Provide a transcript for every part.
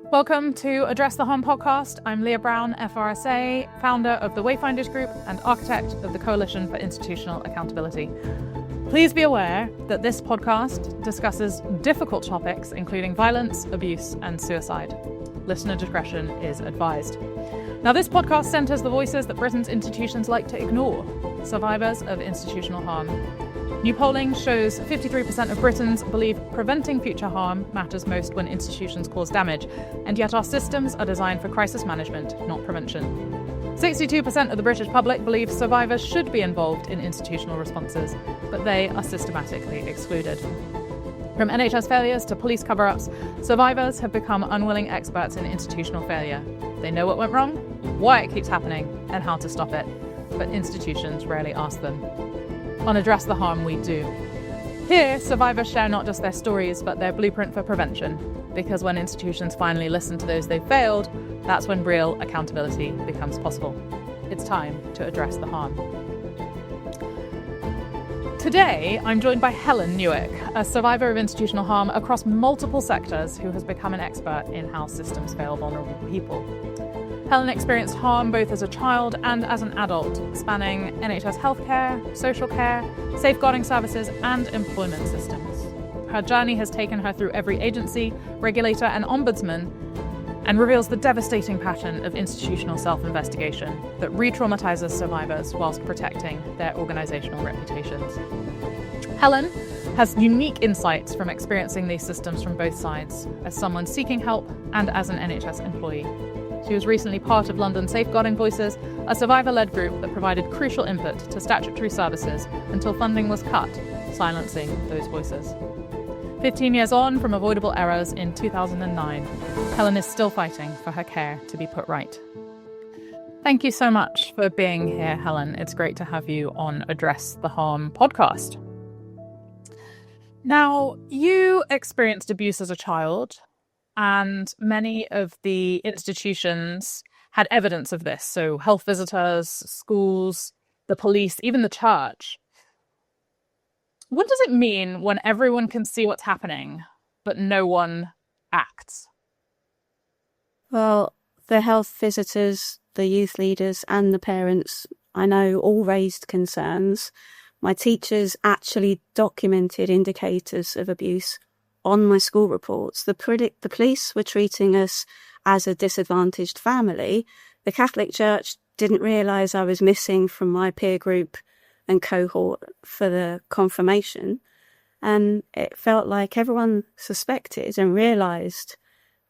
Welcome to Address the Harm podcast. I'm Leah Brown, FRSA, founder of the Wayfinders Group and architect of the Coalition for Institutional Accountability. Please be aware that this podcast discusses difficult topics, including violence, abuse, and suicide. Listener discretion is advised. Now, this podcast centres the voices that Britain's institutions like to ignore, survivors of institutional harm. New polling shows 53% of Britons believe preventing future harm matters most when institutions cause damage, and yet our systems are designed for crisis management, not prevention. 62% of the British public believe survivors should be involved in institutional responses, but they are systematically excluded. From NHS failures to police cover-ups, survivors have become unwilling experts in institutional failure. They know what went wrong, why it keeps happening, and how to stop it, but institutions rarely ask them. On Address the Harm, we do. Here, survivors share not just their stories, but their blueprint for prevention, because when institutions finally listen to those they've failed, that's when real accountability becomes possible. It's time to address the harm. Today, I'm joined by Helen Newick, a survivor of institutional harm across multiple sectors who has become an expert in how systems fail vulnerable people. Helen experienced harm both as a child and as an adult, spanning NHS healthcare, social care, safeguarding services, and employment systems. Her journey has taken her through every agency, regulator, and ombudsman, and reveals the devastating pattern of institutional self-investigation that re-traumatises survivors whilst protecting their organisational reputations. Helen has unique insights from experiencing these systems from both sides, as someone seeking help and as an NHS employee. She was recently part of London Safeguarding Voices, a survivor-led group that provided crucial input to statutory services until funding was cut, silencing those voices. 15 years on from avoidable errors in 2009, Helen is still fighting for her care to be put right. Thank you so much for being here, Helen. It's great to have you on Address the Harm podcast. Now, you experienced abuse as a child, and many of the institutions had evidence of this. So health visitors, schools, the police, even the church. What does it mean when everyone can see what's happening, but no one acts? Well, the health visitors, the youth leaders and the parents, I know, all raised concerns. My teachers actually documented indicators of abuse on my school reports. The police were treating us as a disadvantaged family. The Catholic Church didn't realise I was missing from my peer group and cohort for the confirmation. And it felt like everyone suspected and realised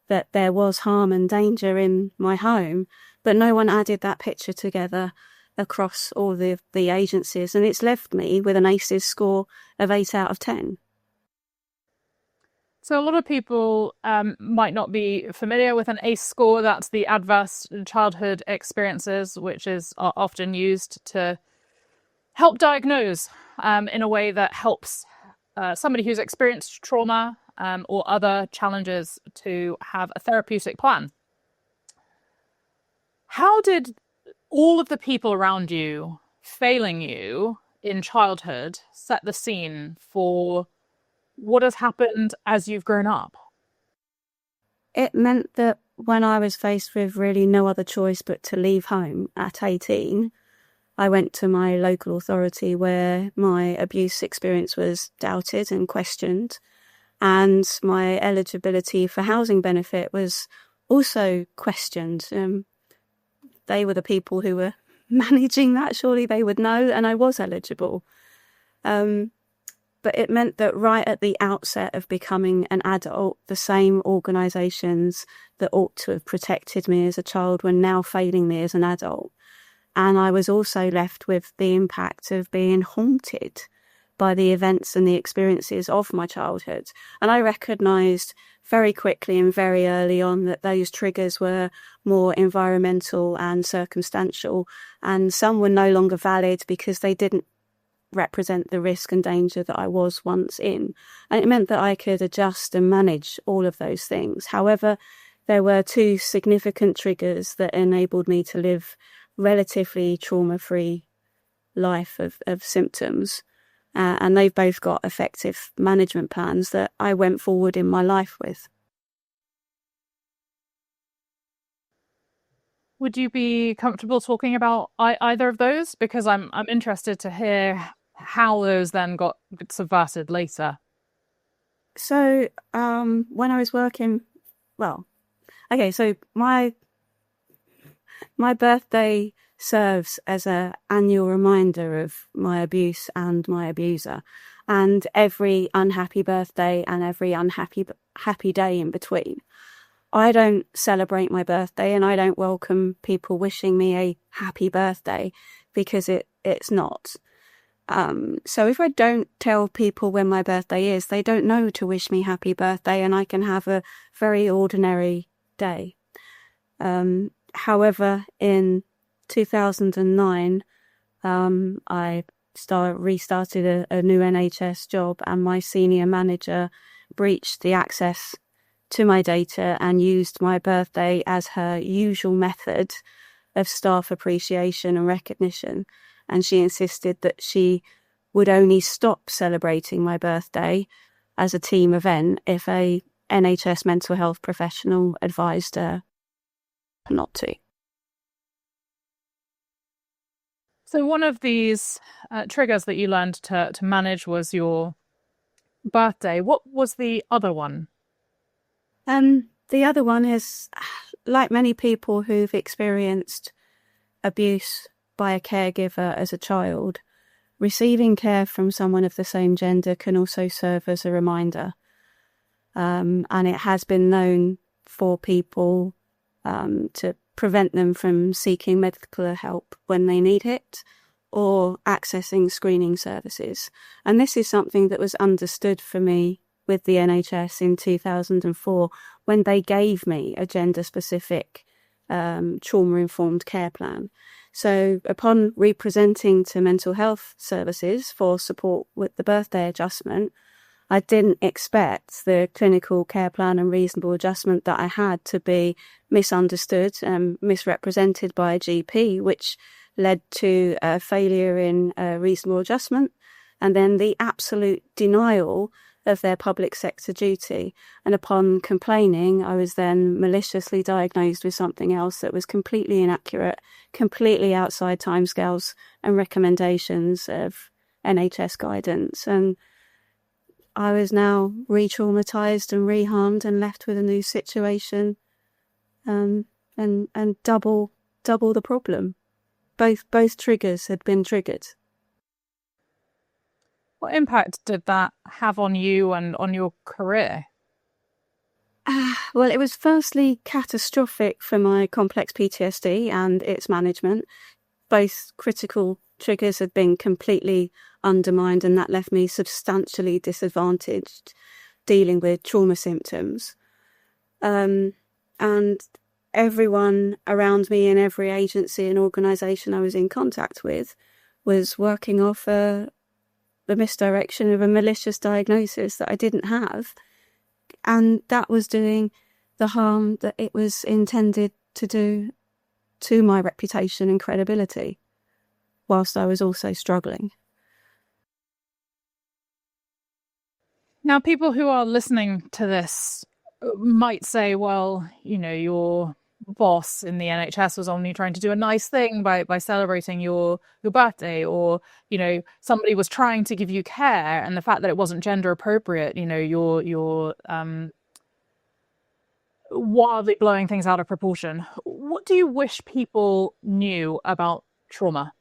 that there was harm and danger in my home, but no one added that picture together across all the agencies. And it's left me with an ACEs score of 8 out of 10. So a lot of people might not be familiar with an ACE score. That's the Adverse Childhood Experiences, which is often used to help diagnose in a way that helps somebody who's experienced trauma or other challenges to have a therapeutic plan. How did all of the people around you failing you in childhood set the scene for what has happened as you've grown up? It meant that when I was faced with really no other choice but to leave home at 18, I went to my local authority where my abuse experience was doubted and questioned, and my eligibility for housing benefit was also questioned. They were the people who were managing that. Surely they would know, and I was eligible. But it meant that right at the outset of becoming an adult, the same organisations that ought to have protected me as a child were now failing me as an adult. And I was also left with the impact of being haunted by the events and the experiences of my childhood. And I recognised very quickly and very early on that those triggers were more environmental and circumstantial, and some were no longer valid because they didn't represent the risk and danger that I was once in. And it meant that I could adjust and manage all of those things. However, there were two significant triggers that enabled me to live relatively trauma-free life of symptoms. And they've both got effective management plans that I went forward in my life with. Would you be comfortable talking about either of those? Because I'm interested to hear how those then got subverted later. So when I was working, so my birthday serves as an annual reminder of my abuse and my abuser, and every unhappy birthday and every happy day in between. I don't celebrate my birthday, and I don't welcome people wishing me a happy birthday, because it's not. So if I don't tell people when my birthday is, they don't know to wish me happy birthday, and I can have a very ordinary day. However, in 2009, I restarted a new NHS job, and my senior manager breached the access to my data and used my birthday as her usual method of staff appreciation and recognition. And she insisted that she would only stop celebrating my birthday as a team event if a NHS mental health professional advised her not to. So one of these triggers that you learned to manage was your birthday. What was the other one? The other one is, like many people who've experienced abuse by a caregiver as a child, receiving care from someone of the same gender can also serve as a reminder. And it has been known for people to prevent them from seeking medical help when they need it, or accessing screening services. And this is something that was understood for me with the NHS in 2004, when they gave me a gender-specific trauma-informed care plan. So upon representing to mental health services for support with the birthday adjustment, I didn't expect the clinical care plan and reasonable adjustment that I had to be misunderstood and misrepresented by a GP, which led to a failure in reasonable adjustment, and then the absolute denial of their public sector duty. And upon complaining, I was then maliciously diagnosed with something else that was completely inaccurate, completely outside timescales and recommendations of NHS guidance. And I was now re-traumatised and reharmed and left with a new situation, and double the problem. Both triggers had been triggered. What impact did that have on you and on your career? Well, it was firstly catastrophic for my complex PTSD and its management. Both critical triggers had been completely undermined, and that left me substantially disadvantaged dealing with trauma symptoms. And everyone around me in every agency and organisation I was in contact with was working off the misdirection of a malicious diagnosis that I didn't have. And that was doing the harm that it was intended to do to my reputation and credibility, whilst I was also struggling. Now, people who are listening to this might say, well, your boss in the NHS was only trying to do a nice thing by celebrating your birthday, or somebody was trying to give you care, and the fact that it wasn't gender appropriate, you're wildly blowing things out of proportion. What do you wish people knew about trauma?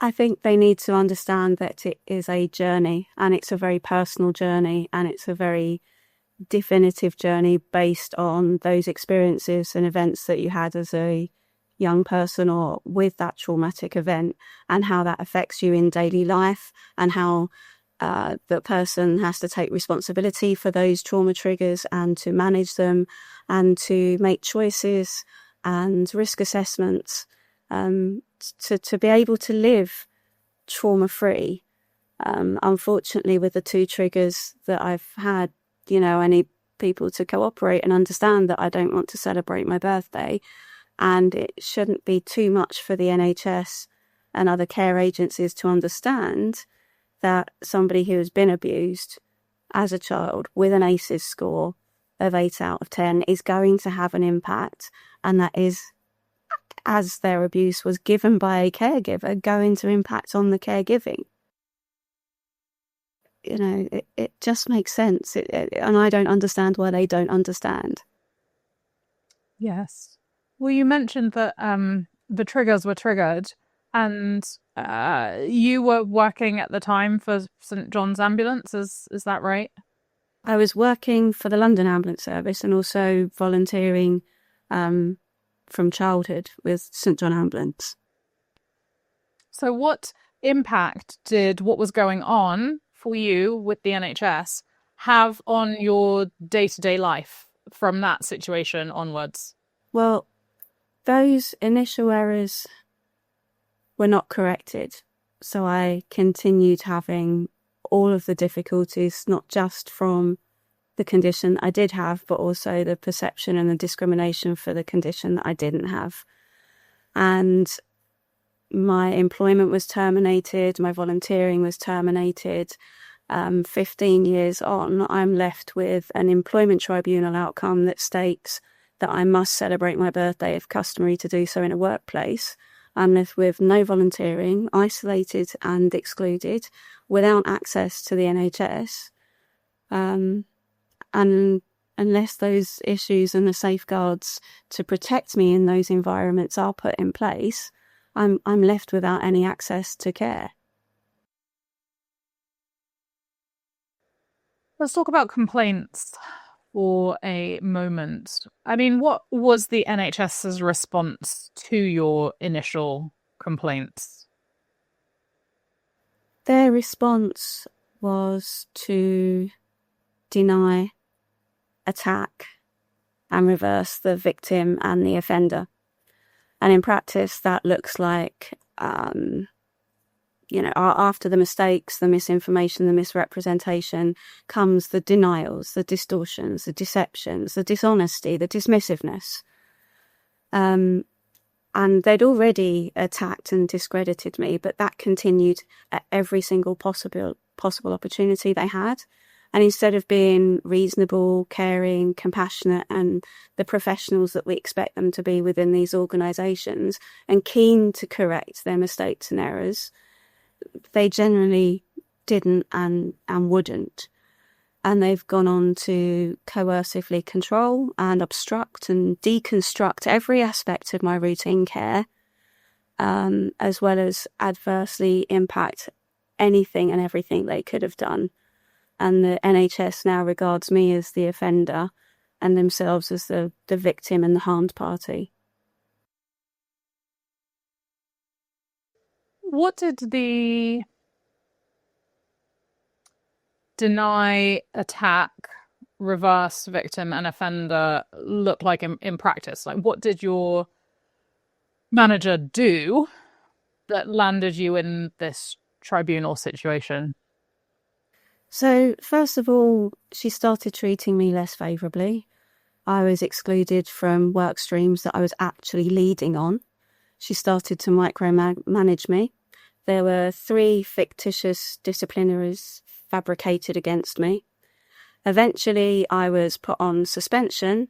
I think they need to understand that it is a journey, and it's a very personal journey, and it's a very definitive journey based on those experiences and events that you had as a young person or with that traumatic event, and how that affects you in daily life, and how the person has to take responsibility for those trauma triggers and to manage them and to make choices and risk assessments to be able to live trauma-free. Unfortunately, with the two triggers that I've had, I need people to cooperate and understand that I don't want to celebrate my birthday, and it shouldn't be too much for the NHS and other care agencies to understand that somebody who has been abused as a child with an ACEs score, of 8 out of 10 is going to have an impact, and that is, as their abuse was given by a caregiver, going to impact on the caregiving. You know, it just makes sense, and I don't understand why they don't understand. Yes. Well, you mentioned that the triggers were triggered, and you were working at the time for St John's Ambulance, is that right? I was working for the London Ambulance Service and also volunteering from childhood with St John Ambulance. So what impact did what was going on for you with the NHS have on your day-to-day life from that situation onwards? Well, those initial errors were not corrected. So I continued having all of the difficulties, not just from the condition I did have, but also the perception and the discrimination for the condition that I didn't have. And my employment was terminated, my volunteering was terminated. 15 years on, I'm left with an employment tribunal outcome that states that I must celebrate my birthday if customary to do so in a workplace. I'm left with no volunteering, isolated and excluded, without access to the NHS. And unless those issues and the safeguards to protect me in those environments are put in place, I'm left without any access to care. Let's talk about complaints for a moment. I mean, what was the NHS's response to your initial complaints? Their response was to deny, attack, and reverse the victim and the offender. And in practice, that looks like, after the mistakes, the misinformation, the misrepresentation, comes the denials, the distortions, the deceptions, the dishonesty, the dismissiveness. And they'd already attacked and discredited me, but that continued at every single possible opportunity they had. And instead of being reasonable, caring, compassionate, and the professionals that we expect them to be within these organisations, and keen to correct their mistakes and errors, they generally didn't and wouldn't. And they've gone on to coercively control and obstruct and deconstruct every aspect of my routine care, as well as adversely impact anything and everything they could have done. And the NHS now regards me as the offender and themselves as the victim and the harmed party. What did the deny, attack, reverse victim and offender look like in practice? Like, what did your manager do that landed you in this tribunal situation? So, first of all, she started treating me less favourably. I was excluded from work streams that I was actually leading on. She started to micromanage me. There were 3 fictitious disciplinaries fabricated against me. Eventually, I was put on suspension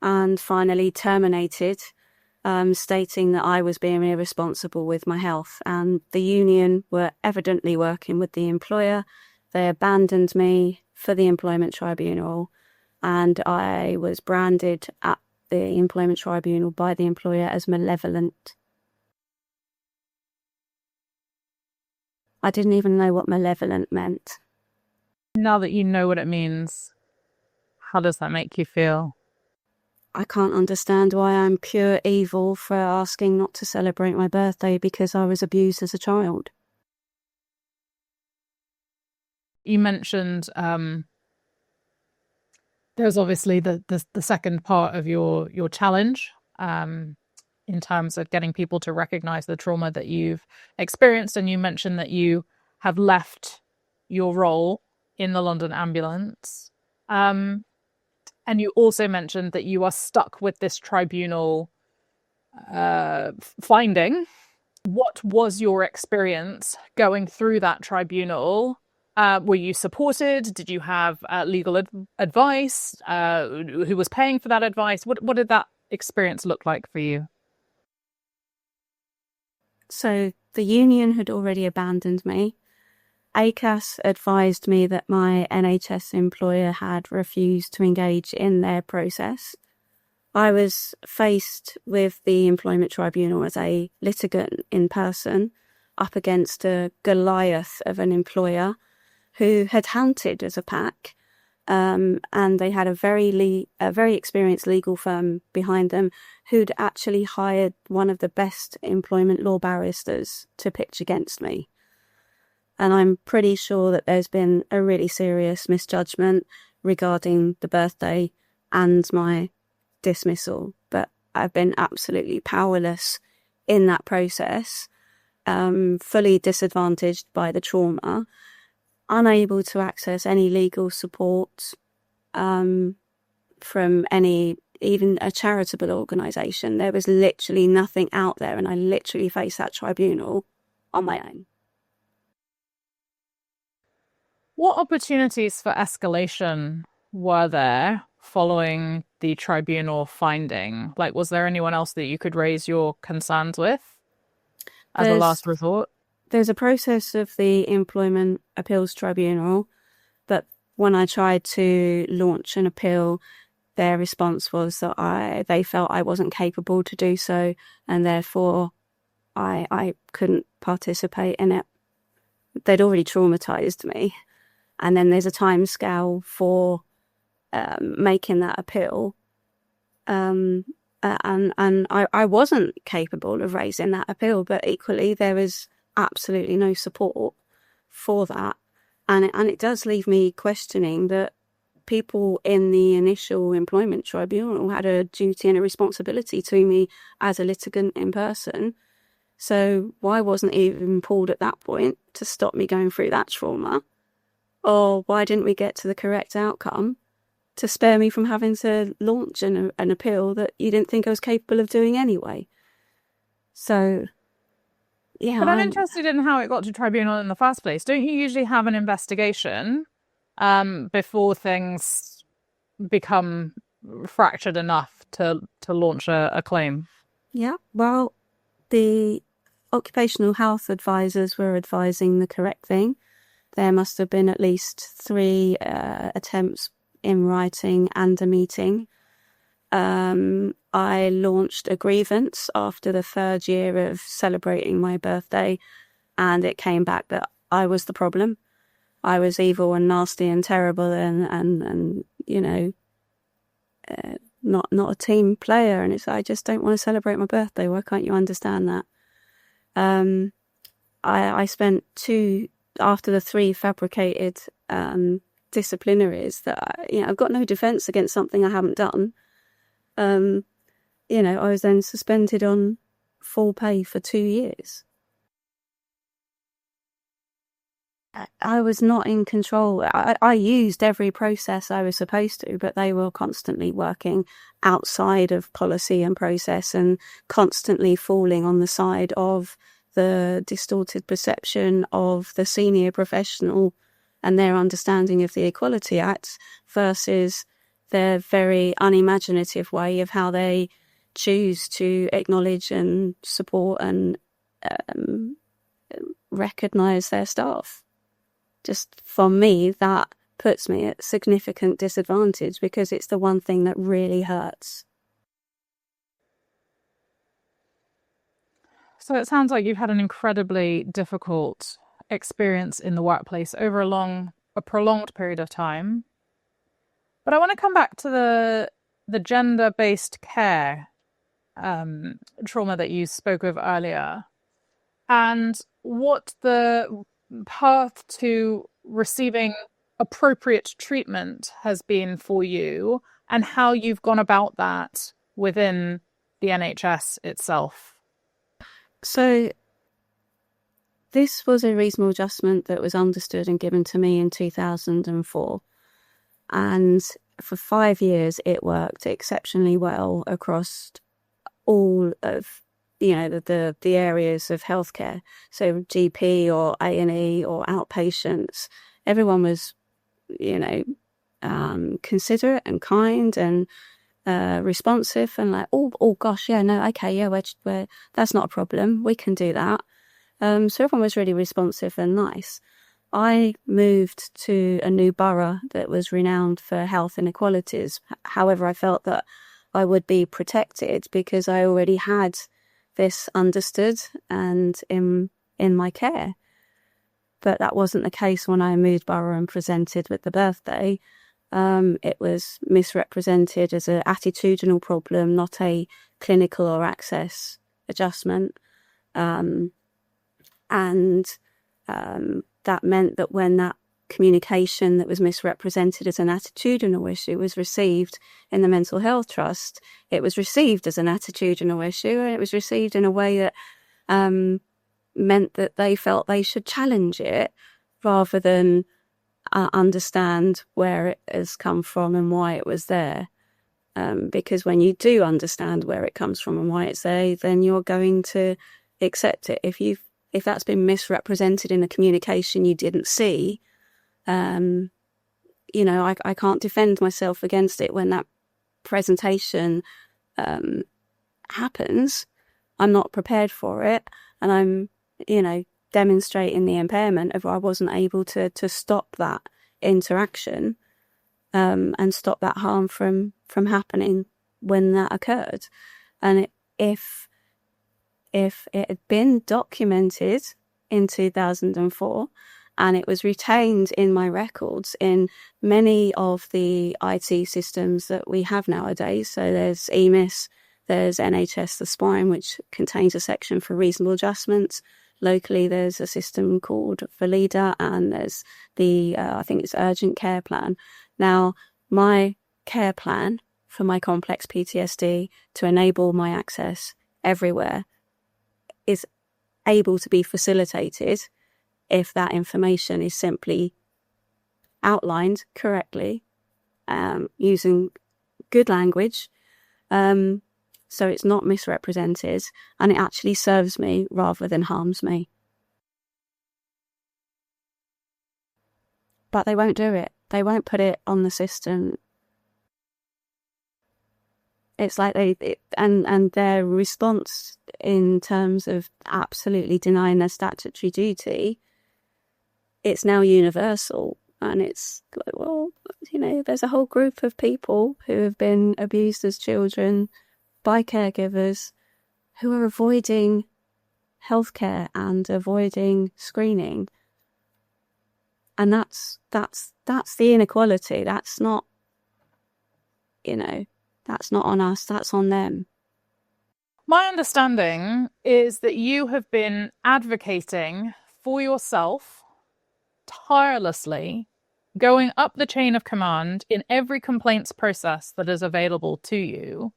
and finally terminated, stating that I was being irresponsible with my health. And the union were evidently working with the employer. They abandoned me for the employment tribunal, and I was branded at the employment tribunal by the employer as malevolent. I didn't even know what malevolent meant. Now that you know what it means, how does that make you feel? I can't understand why I'm pure evil for asking not to celebrate my birthday because I was abused as a child. You mentioned there's obviously the second part of your challenge in terms of getting people to recognise the trauma that you've experienced, and you mentioned that you have left your role in the London Ambulance, and you also mentioned that you are stuck with this tribunal finding. What was your experience going through that tribunal Were you supported? Did you have legal advice? Who was paying for that advice? What did that experience look like for you? So the union had already abandoned me. ACAS advised me that my NHS employer had refused to engage in their process. I was faced with the employment tribunal as a litigant in person, up against a Goliath of an employer who had hunted as a pack, and they had a very experienced legal firm behind them who'd actually hired one of the best employment law barristers to pitch against me. And I'm pretty sure that there's been a really serious misjudgment regarding the birthday and my dismissal, but I've been absolutely powerless in that process, fully disadvantaged by the trauma, unable to access any legal support from any, even a charitable organisation. There was literally nothing out there, and I literally faced that tribunal on my own. What opportunities for escalation were there following the tribunal finding? Like, was there anyone else that you could raise your concerns with as a last resort? There's a process of the Employment Appeals Tribunal, but when I tried to launch an appeal, their response was that they felt I wasn't capable to do so, and therefore I couldn't participate in it. They'd already traumatised me. And then there's a timescale for making that appeal. And I wasn't capable of raising that appeal, but equally there was absolutely no support for that. And it does leave me questioning that people in the initial employment tribunal had a duty and a responsibility to me as a litigant in person. So why wasn't it even pulled at that point to stop me going through that trauma? Or why didn't we get to the correct outcome to spare me from having to launch an appeal that you didn't think I was capable of doing anyway? So, yeah. But I'm interested in how it got to tribunal in the first place. Don't you usually have an investigation before things become fractured enough to launch a claim? Yeah, well, the occupational health advisors were advising the correct thing. There must have been at least 3 attempts in writing and a meeting. I launched a grievance after the 3rd year of celebrating my birthday, and it came back that I was the problem. I was evil and nasty and terrible and you know, not a team player. And I just don't want to celebrate my birthday. Why can't you understand that? I spent after the 3 fabricated disciplinaries that I've got no defence against something I haven't done. I was then suspended on full pay for 2 years. I was not in control. I used every process I was supposed to, but they were constantly working outside of policy and process and constantly falling on the side of the distorted perception of the senior professional and their understanding of the Equality Act versus their very unimaginative way of how they choose to acknowledge and support and recognise their staff. Just for me, that puts me at significant disadvantage because it's the one thing that really hurts. So it sounds like you've had an incredibly difficult experience in the workplace over a prolonged period of time. But I want to come back to the gender-based care trauma that you spoke of earlier, and what the path to receiving appropriate treatment has been for you, and how you've gone about that within the NHS itself. So this was a reasonable adjustment that was understood and given to me in 2004. And for 5 years, it worked exceptionally well across all of, the areas of healthcare. So GP or A&E or outpatients, everyone was, considerate and kind and responsive and like, oh gosh, yeah, no, okay, yeah, we're that's not a problem. We can do that. So everyone was really responsive and nice. I moved to a new borough that was renowned for health inequalities. However, I felt that I would be protected because I already had this understood and in my care. But that wasn't the case when I moved borough and presented with the birthday. It was misrepresented as an attitudinal problem, not a clinical or access adjustment. That meant that when that communication that was misrepresented as an attitudinal issue was received in the Mental Health Trust, it was received as an attitudinal issue, and it was received in a way that meant that they felt they should challenge it rather than understand where it has come from and why it was there. Because when you do understand where it comes from and why it's there, then you're going to accept it. If that's been misrepresented in a communication you didn't see, I can't defend myself against it when that presentation happens. I'm not prepared for it, and I'm, demonstrating the impairment of I wasn't able to stop that interaction and stop that harm from happening when that occurred. And if it had been documented in 2004 and it was retained in my records in many of the IT systems that we have nowadays, so there's EMIS, there's NHS The Spine, which contains a section for reasonable adjustments. Locally, there's a system called Valida, and there's the, I think it's Urgent Care Plan. Now, my care plan for my complex PTSD to enable my access everywhere is able to be facilitated if that information is simply outlined correctly, using good language, so it's not misrepresented and it actually serves me rather than harms me. But they won't do it. They won't put it on the system. It's like and their response in terms of absolutely denying their statutory duty, it's now universal. And it's like, well, there's a whole group of people who have been abused as children by caregivers who are avoiding healthcare and avoiding screening. And that's the inequality. That's not, that's not on us, that's on them. My understanding is that you have been advocating for yourself tirelessly, going up the chain of command in every complaints process that is available to you,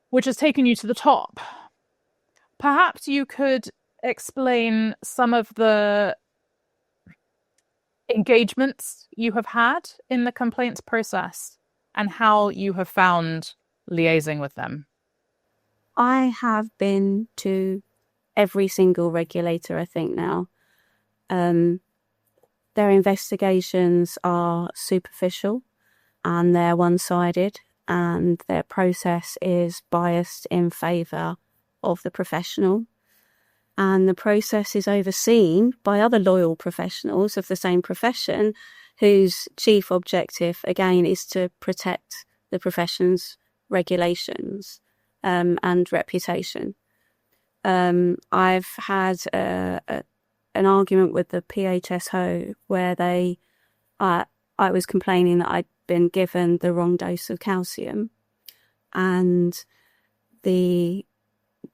which has taken you to the top. Perhaps you could explain some of the engagements you have had in the complaints process and how you have found liaising with them. I have been to every single regulator, I think, now. Their investigations are superficial and they're one-sided, and their process is biased in favour of the professional. And the process is overseen by other loyal professionals of the same profession whose chief objective, again, is to protect the profession's regulations and reputation. I've had an argument with the PHSO where I was complaining that I'd been given the wrong dose of calcium, and the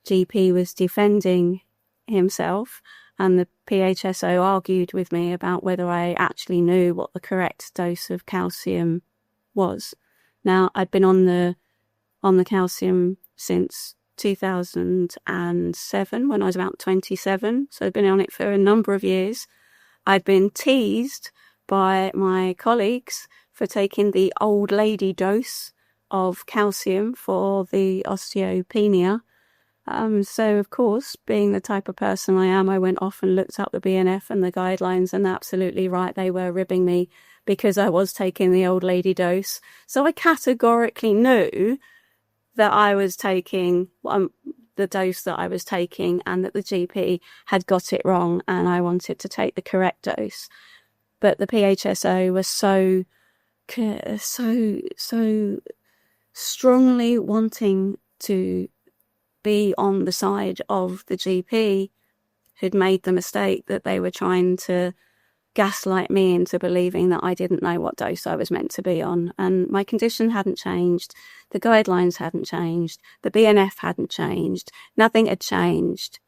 GP was defending himself, and the PHSO argued with me about whether I actually knew what the correct dose of calcium was. Now, I'd been on the calcium since 2007 when I was about 27, so I'd been on it for a number of years. I'd been teased by my colleagues for taking the old lady dose of calcium for the osteopenia, So, of course, being the type of person I am, I went off and looked up the BNF and the guidelines, and absolutely right, they were ribbing me because I was taking the old lady dose. So I categorically knew that I was taking the dose that I was taking and that the GP had got it wrong and I wanted to take the correct dose. But the PHSO was so strongly wanting to be on the side of the GP who'd made the mistake that they were trying to gaslight me into believing that I didn't know what dose I was meant to be on. And my condition hadn't changed. The guidelines hadn't changed. The BNF hadn't changed. Nothing had changed.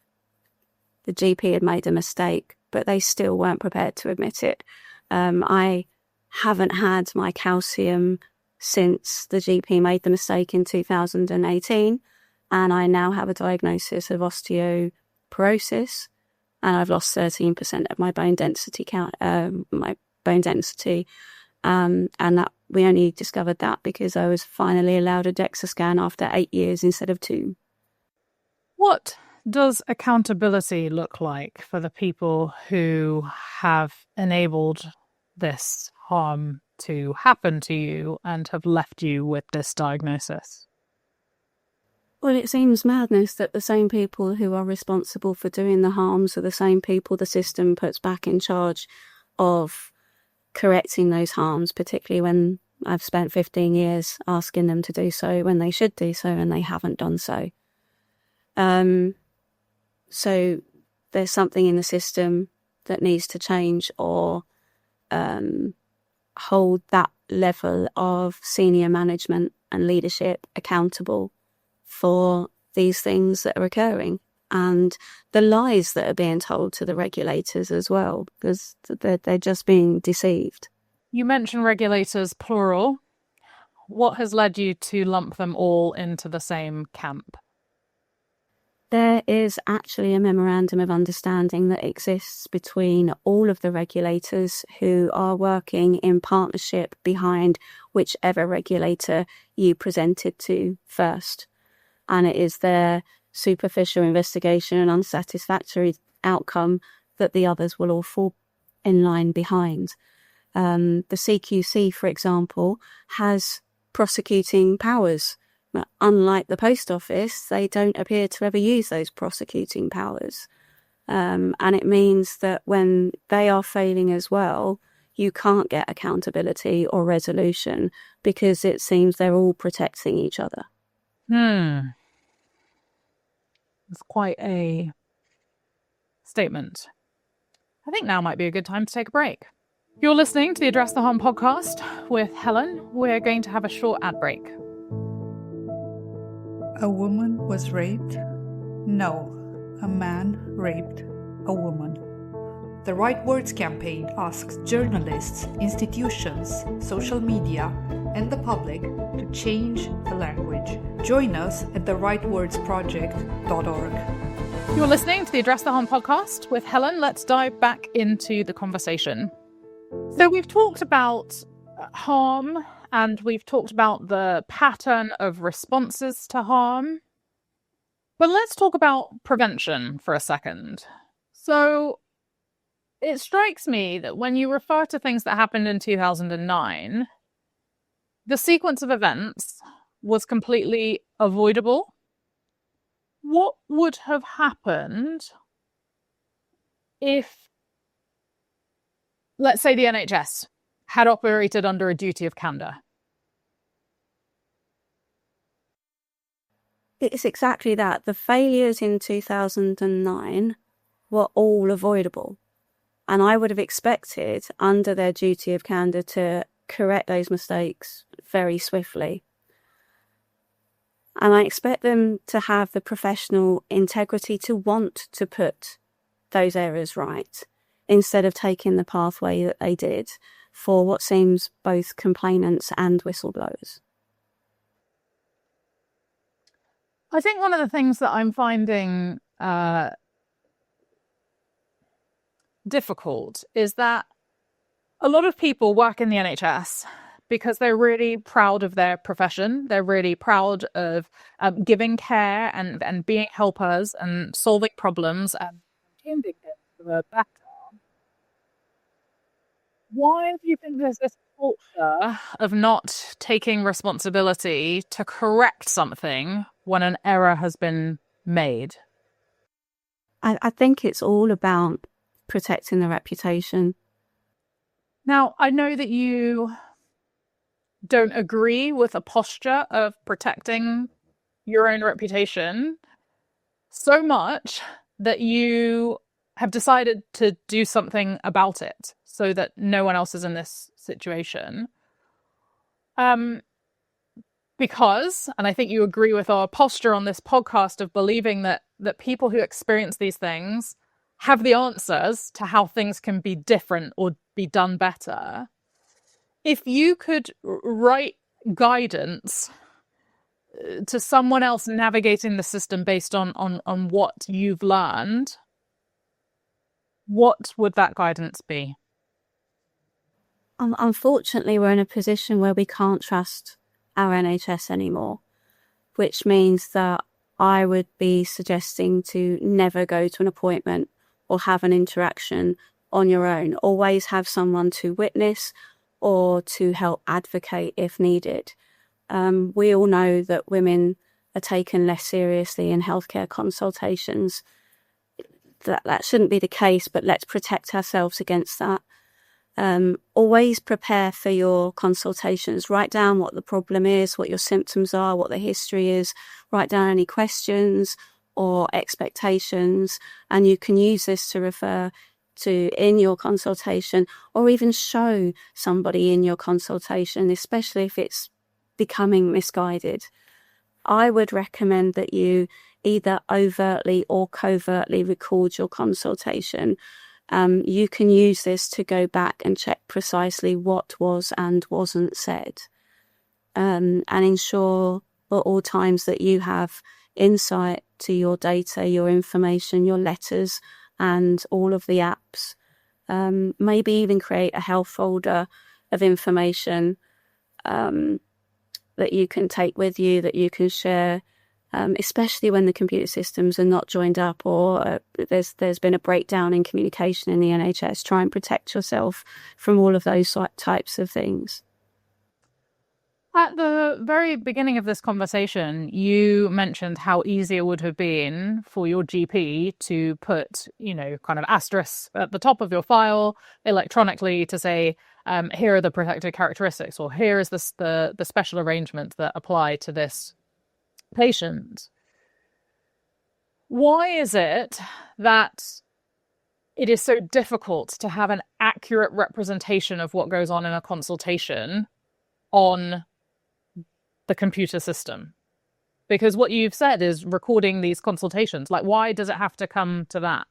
The GP had made a mistake, but they still weren't prepared to admit it. I haven't had my calcium since the GP made the mistake in 2018. And I now have a diagnosis of osteoporosis. And I've lost 13% of my bone density and that we only discovered that because I was finally allowed a DEXA scan after 8 years instead of 2. What does accountability look like for the people who have enabled this harm to happen to you and have left you with this diagnosis? Well, it seems madness that the same people who are responsible for doing the harms are the same people the system puts back in charge of correcting those harms, particularly when I've spent 15 years asking them to do so when they should do so and they haven't done so. So there's something in the system that needs to change or hold that level of senior management and leadership accountable for these things that are occurring and the lies that are being told to the regulators as well, because they're just being deceived. You mentioned regulators, plural. What has led you to lump them all into the same camp? There is actually a memorandum of understanding that exists between all of the regulators who are working in partnership behind whichever regulator you presented to first. And it is their superficial investigation and unsatisfactory outcome that the others will all fall in line behind. The CQC, for example, has prosecuting powers. But unlike the post office, they don't appear to ever use those prosecuting powers. And it means that when they are failing as well, you can't get accountability or resolution because it seems they're all protecting each other. It's quite a statement. I think now might be a good time to take a break. You're listening to the Address the Harm podcast with Helen. We're going to have a short ad break. A woman was raped? No, a man raped a woman. The Right Words campaign asks journalists, institutions, social media, and the public to change the language. Join us at therightwordsproject.org. You're listening to the Address the Harm podcast with Helen. Let's dive back into the conversation. So we've talked about harm and we've talked about the pattern of responses to harm. But let's talk about prevention for a second. So it strikes me that when you refer to things that happened in 2009, the sequence of events was completely avoidable. What would have happened if, let's say, the NHS had operated under a duty of candour? It's exactly that. The failures in 2009 were all avoidable. And I would have expected, under their duty of candour, to correct those mistakes very swiftly. And I expect them to have the professional integrity to want to put those errors right, instead of taking the pathway that they did for what seems both complainants and whistleblowers. I think one of the things that I'm finding difficult is that a lot of people work in the NHS, because they're really proud of their profession. They're really proud of giving care and being helpers and solving problems and changing it for the better. Why do you think there's this culture of not taking responsibility to correct something when an error has been made? I think it's all about protecting the reputation. Now, I know that you don't agree with a posture of protecting your own reputation so much that you have decided to do something about it so that no one else is in this situation. Because, and I think you agree with our posture on this podcast of believing that people who experience these things have the answers to how things can be different or be done better. If you could write guidance to someone else navigating the system based on what you've learned, what would that guidance be? Unfortunately, we're in a position where we can't trust our NHS anymore, which means that I would be suggesting to never go to an appointment or have an interaction on your own. Always have someone to witness or to help advocate if needed. We all know that women are taken less seriously in healthcare consultations. That shouldn't be the case, but let's protect ourselves against that. Always prepare for your consultations. Write down what the problem is, what your symptoms are, what the history is. Write down any questions or expectations, and you can use this to refer to in your consultation, or even show somebody in your consultation, especially if it's becoming misguided. I would recommend that you either overtly or covertly record your consultation. You can use this to go back and check precisely what was and wasn't said, and ensure at all times that you have insight to your data, your information, your letters, and all of the apps. Maybe even create a health folder of information that you can take with you, that you can share, especially when the computer systems are not joined up or there's been a breakdown in communication in the NHS. Try and protect yourself from all of those types of things. At the very beginning of this conversation, you mentioned how easy it would have been for your GP to put, kind of asterisks at the top of your file electronically to say, here are the protected characteristics, or here is the special arrangement that apply to this patient. Why is it that it is so difficult to have an accurate representation of what goes on in a consultation on the computer system? Because what you've said is recording these consultations. Like, why does it have to come to that?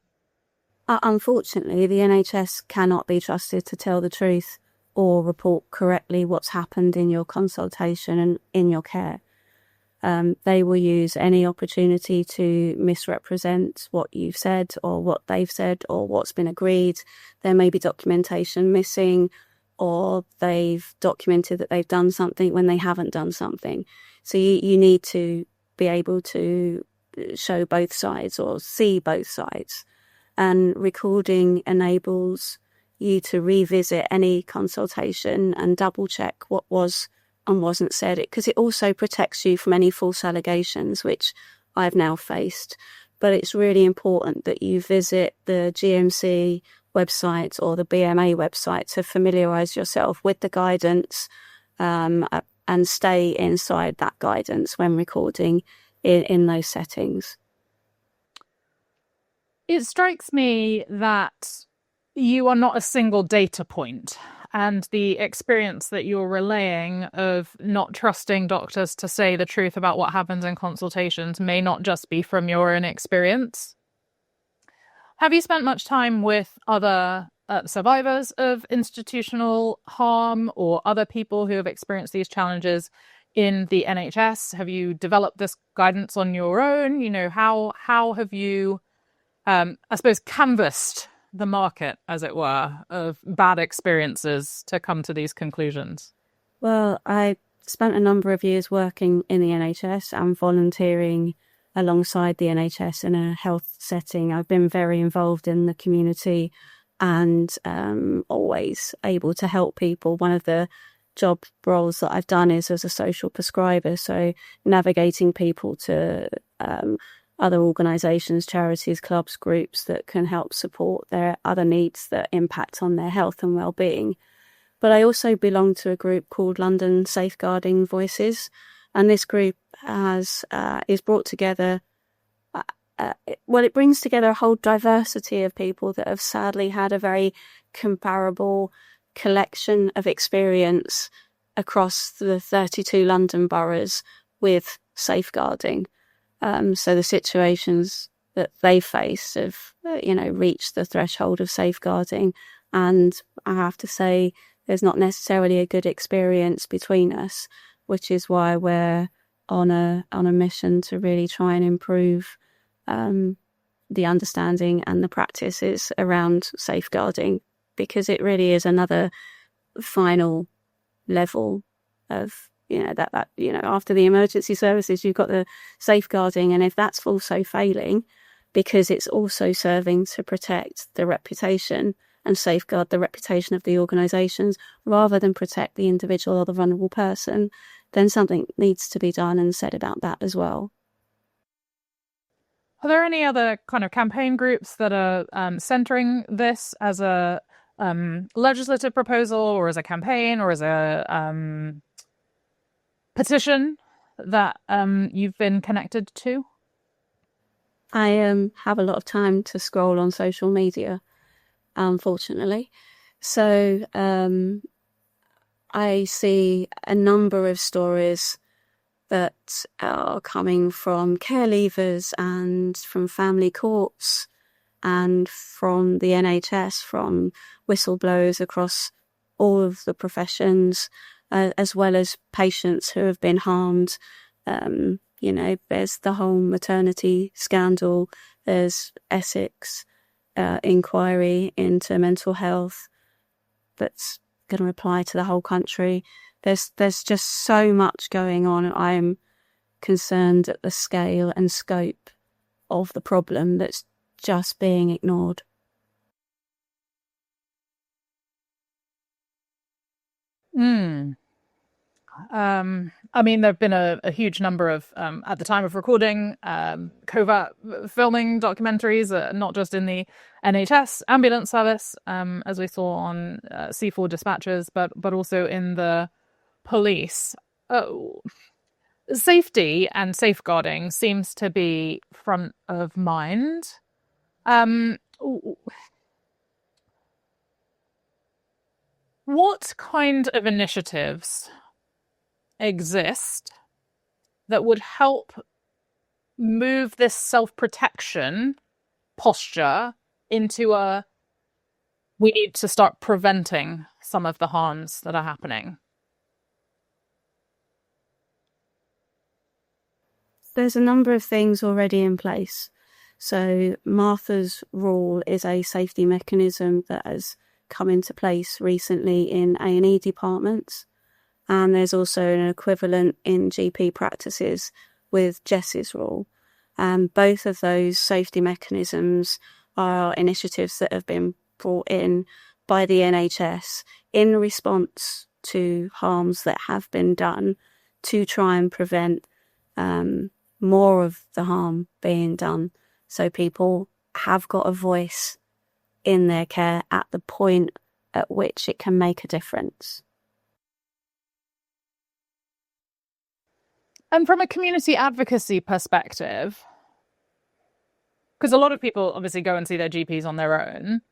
Unfortunately, the NHS cannot be trusted to tell the truth or report correctly what's happened in your consultation and in your care. They will use any opportunity to misrepresent what you've said or what they've said or what's been agreed. There may be documentation missing, or they've documented that they've done something when they haven't done something. So you need to be able to show both sides or see both sides. And recording enables you to revisit any consultation and double check what was and wasn't said, because it also protects you from any false allegations, which I've now faced. But it's really important that you visit the GMC website or the BMA website to familiarise yourself with the guidance, and stay inside that guidance when recording in those settings. It strikes me that you are not a single data point, and the experience that you're relaying of not trusting doctors to say the truth about what happens in consultations may not just be from your own experience. Have you spent much time with other survivors of institutional harm or other people who have experienced these challenges in the NHS? Have you developed this guidance on your own? How have you, I suppose, canvassed the market, as it were, of bad experiences to come to these conclusions? Well, I spent a number of years working in the NHS and volunteering alongside the NHS in a health setting. I've been very involved in the community and always able to help people. One of the job roles that I've done is as a social prescriber, so navigating people to other organisations, charities, clubs, groups that can help support their other needs that impact on their health and well-being. But I also belong to a group called London Safeguarding Voices, and this group is brought together. It brings together a whole diversity of people that have sadly had a very comparable collection of experience across the 32 London boroughs with safeguarding. So the situations that they face have, reached the threshold of safeguarding, and I have to say, there's not necessarily a good experience between us, which is why we're on a mission to really try and improve the understanding and the practices around safeguarding, because it really is another final level of, after the emergency services, you've got the safeguarding, and if that's also failing, because it's also serving to protect the reputation and safeguard the reputation of the organisations rather than protect the individual or the vulnerable person, then something needs to be done and said about that as well. Are there any other kind of campaign groups that are centering this as a legislative proposal or as a campaign or as a petition that you've been connected to? I have a lot of time to scroll on social media, unfortunately. So I see a number of stories that are coming from care leavers and from family courts and from the NHS, from whistleblowers across all of the professions, as well as patients who have been harmed. There's the whole maternity scandal, there's Essex inquiry into mental health that's going to apply to the whole country. There's just so much going on. I'm concerned at the scale and scope of the problem that's just being ignored. I mean, there have been a huge number of, at the time of recording, covert filming documentaries, not just in the NHS ambulance service, as we saw on C4 dispatches, but also in the police. Safety and safeguarding seems to be front of mind. What kind of initiatives exist that would help move this self-protection posture into we need to start preventing some of the harms that are happening? There's a number of things already in place. So Martha's rule is a safety mechanism that has come into place recently in A&E departments. And there's also an equivalent in GP practices with Jess's rule. Both of those safety mechanisms are initiatives that have been brought in by the NHS in response to harms that have been done to try and prevent more of the harm being done. So people have got a voice in their care at the point at which it can make a difference. And from a community advocacy perspective, because a lot of people obviously go and see their GPs on their own,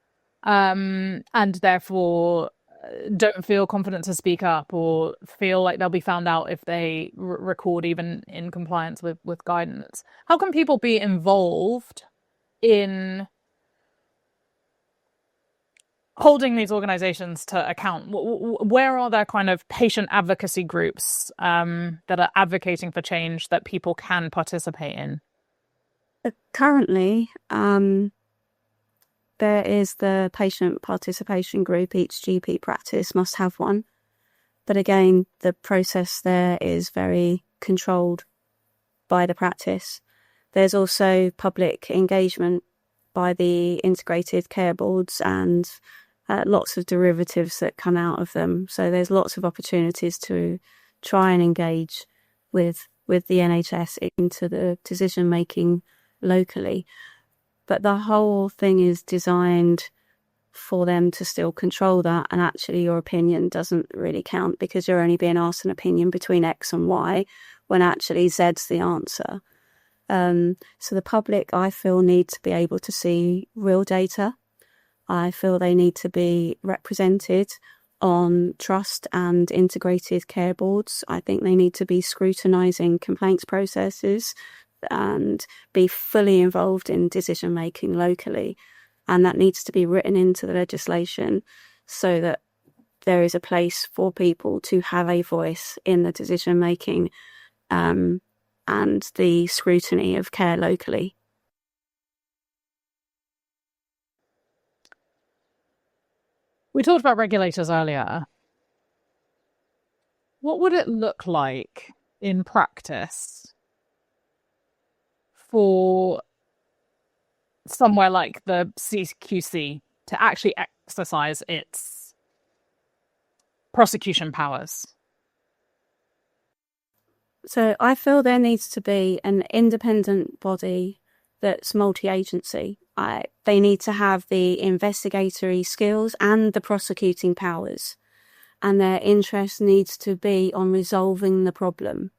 and therefore don't feel confident to speak up or feel like they'll be found out if they record even in compliance with guidance. How can people be involved in holding these organizations to account? Where are there kind of patient advocacy groups that are advocating for change that people can participate in? Currently, there is the patient participation group. Each GP practice must have one. But again, the process there is very controlled by the practice. There's also public engagement by the integrated care boards and lots of derivatives that come out of them. So there's lots of opportunities to try and engage with the NHS into the decision making locally. But the whole thing is designed for them to still control that, and actually your opinion doesn't really count because you're only being asked an opinion between X and Y when actually Z's the answer. So the public, I feel, need to be able to see real data. I feel they need to be represented on trust and integrated care boards. I think they need to be scrutinising complaints processes and be fully involved in decision making locally. And that needs to be written into the legislation so that there is a place for people to have a voice in the decision making and the scrutiny of care locally. We talked about regulators earlier. What would it look like in practice for somewhere like the CQC to actually exercise its prosecution powers? So I feel there needs to be an independent body that's multi-agency. They need to have the investigatory skills and the prosecuting powers, and their interest needs to be on resolving the problem.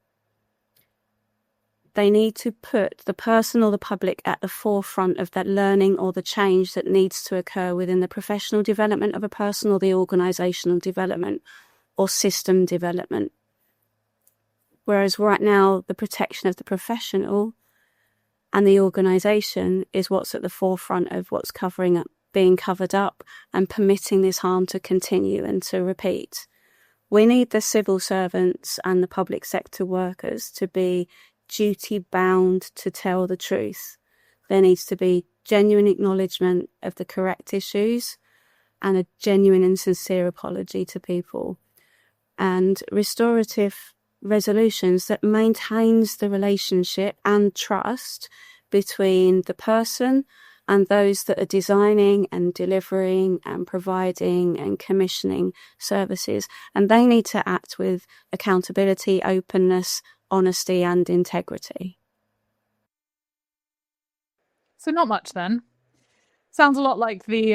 They need to put the person or the public at the forefront of that learning or the change that needs to occur within the professional development of a person or the organisational development or system development. Whereas right now, the protection of the professional and the organisation is what's at the forefront of what's being covered up and permitting this harm to continue and to repeat. We need the civil servants and the public sector workers to be duty-bound to tell the truth. There needs to be genuine acknowledgement of the correct issues and a genuine and sincere apology to people. And restorative resolutions that maintains the relationship and trust between the person and those that are designing and delivering and providing and commissioning services. And they need to act with accountability, openness, honesty and integrity. So not much then. Sounds a lot like the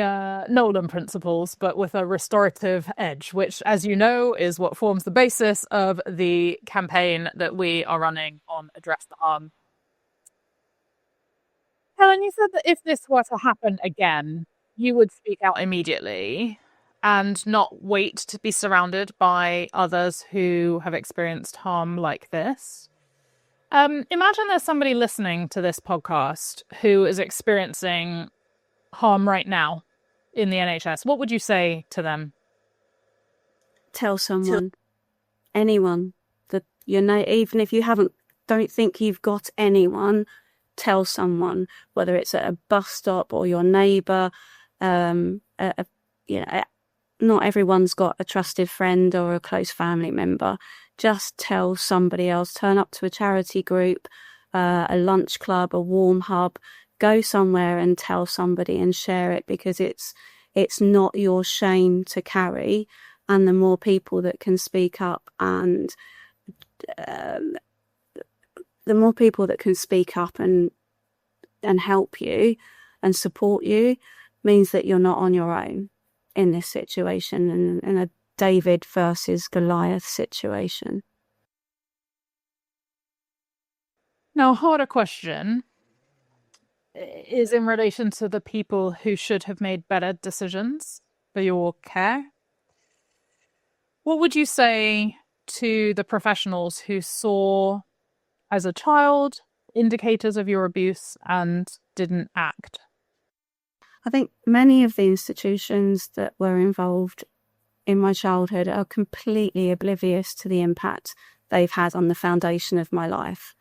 Nolan principles, but with a restorative edge, which, as you know, is what forms the basis of the campaign that we are running on Address the Harm. Helen, you said that if this were to happen again, you would speak out immediately and not wait to be surrounded by others who have experienced harm like this. Imagine there's somebody listening to this podcast who is experiencing harm right now in the NHS. What would you say to them? Tell someone, anyone that you know, even if you don't think you've got anyone, tell someone, whether it's at a bus stop or your neighbour. Not everyone's got a trusted friend or a close family member. Just tell somebody else. Turn up to a charity group, a lunch club, a warm hub. Go somewhere and tell somebody and share it, because it's not your shame to carry. And the more people that can speak up and help you and support you means that you're not on your own in this situation, in a David versus Goliath situation. Now, a harder question is in relation to the people who should have made better decisions for your care. What would you say to the professionals who saw, as a child, indicators of your abuse and didn't act? I think many of the institutions that were involved in my childhood are completely oblivious to the impact they've had on the foundation of my life.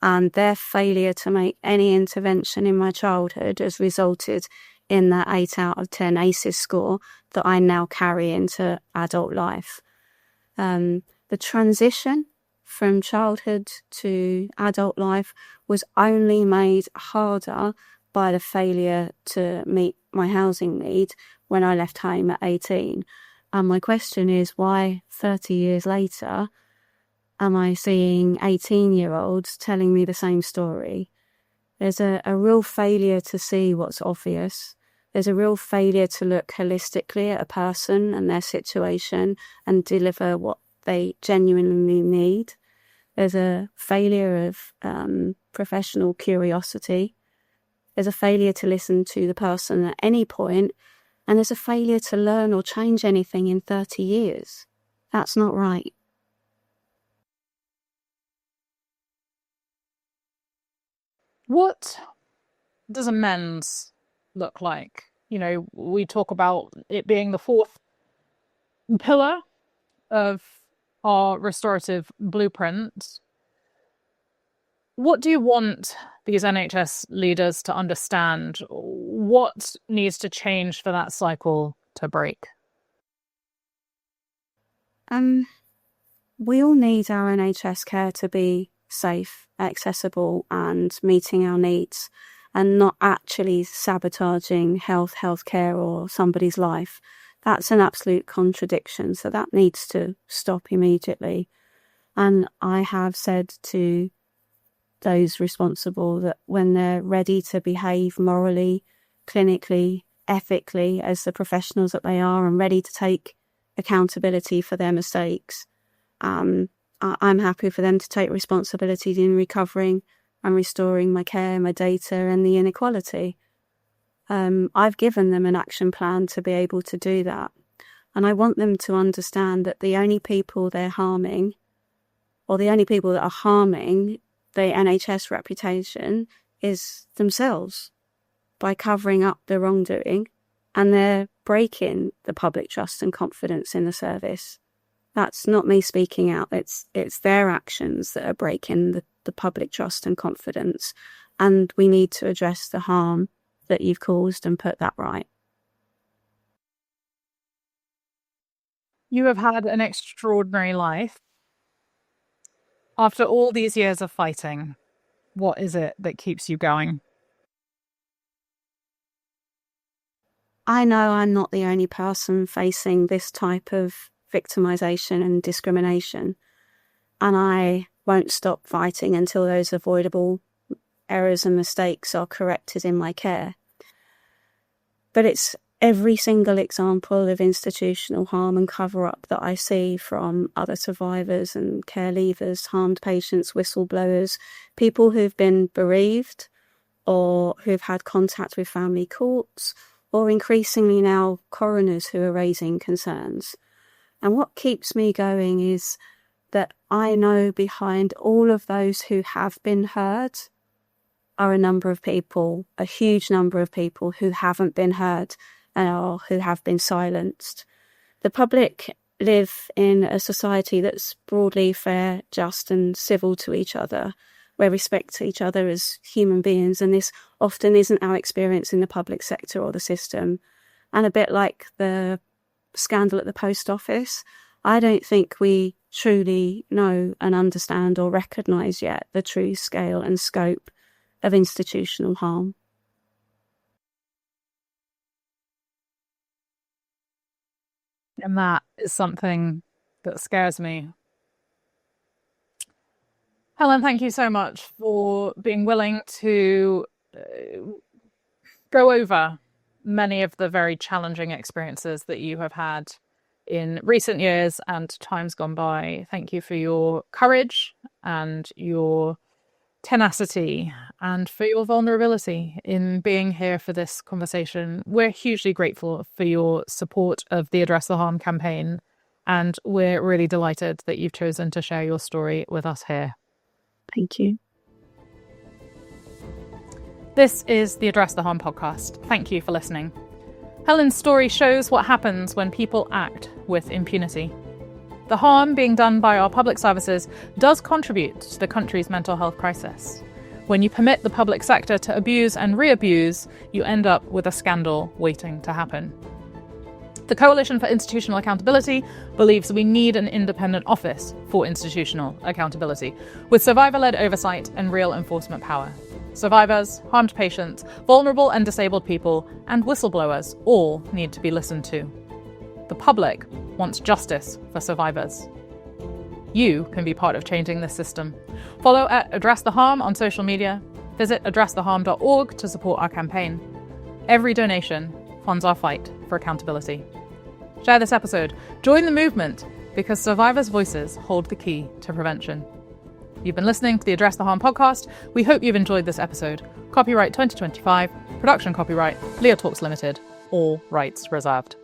And their failure to make any intervention in my childhood has resulted in that 8 out of 10 ACEs score that I now carry into adult life. The transition from childhood to adult life was only made harder by the failure to meet my housing need when I left home at 18. And my question is, why 30 years later am I seeing 18-year-olds telling me the same story? There's a real failure to see what's obvious. There's a real failure to look holistically at a person and their situation and deliver what they genuinely need. There's a failure of professional curiosity. There's a failure to listen to the person at any point, and there's a failure to learn or change anything in 30 years. That's not right. What does amends look like? You know, we talk about it being the fourth pillar of our restorative blueprint. What do you want these NHS leaders to understand? What needs to change for that cycle to break? We all need our NHS care to be safe, accessible and meeting our needs and not actually sabotaging healthcare or somebody's life. That's an absolute contradiction. So that needs to stop immediately. And I have said to those responsible that when they're ready to behave morally, clinically, ethically as the professionals that they are and ready to take accountability for their mistakes, I'm happy for them to take responsibility in recovering and restoring my care, my data and the inequality. I've given them an action plan to be able to do that. And I want them to understand that the only people they're harming, or the only people that are harming the NHS reputation, is themselves by covering up the wrongdoing, and they're breaking the public trust and confidence in the service. That's not me speaking out. It's their actions that are breaking the public trust and confidence. And we need to address the harm that you've caused and put that right. You have had an extraordinary life. After all these years of fighting, what is it that keeps you going? I know I'm not the only person facing this type of victimisation and discrimination, and I won't stop fighting until those avoidable errors and mistakes are corrected in my care. But it's every single example of institutional harm and cover-up that I see from other survivors and care leavers, harmed patients, whistleblowers, people who've been bereaved or who've had contact with family courts, or increasingly now coroners who are raising concerns. And what keeps me going is that I know behind all of those who have been heard are a number of people, a huge number of people who haven't been heard or who have been silenced. The public live in a society that's broadly fair, just and civil to each other, where we respect each other as human beings, and this often isn't our experience in the public sector or the system. And a bit like the scandal at the post office, I don't think we truly know and understand or recognise yet the true scale and scope of institutional harm. And that is something that scares me. Helen, thank you so much for being willing to go over many of the very challenging experiences that you have had in recent years and times gone by. Thank you for your courage and your tenacity and for your vulnerability in being here for this conversation. We're hugely grateful for your support of the Address the Harm campaign, and we're really delighted that you've chosen to share your story with us here. Thank you. This is the Address the Harm podcast. Thank you for listening. Helen's story shows what happens when people act with impunity. The harm being done by our public services does contribute to the country's mental health crisis. When you permit the public sector to abuse and re-abuse, you end up with a scandal waiting to happen. The Coalition for Institutional Accountability believes we need an independent office for institutional accountability, with survivor-led oversight and real enforcement power. Survivors, harmed patients, vulnerable and disabled people, and whistleblowers all need to be listened to. The public wants justice for survivors. You can be part of changing this system. Follow at Address the Harm on social media. Visit addresstheharm.org to support our campaign. Every donation funds our fight for accountability. Share this episode. Join the movement, because survivors' voices hold the key to prevention. You've been listening to the Address the Harm podcast. We hope you've enjoyed this episode. Copyright 2025, production copyright, Leah Talks Limited, all rights reserved.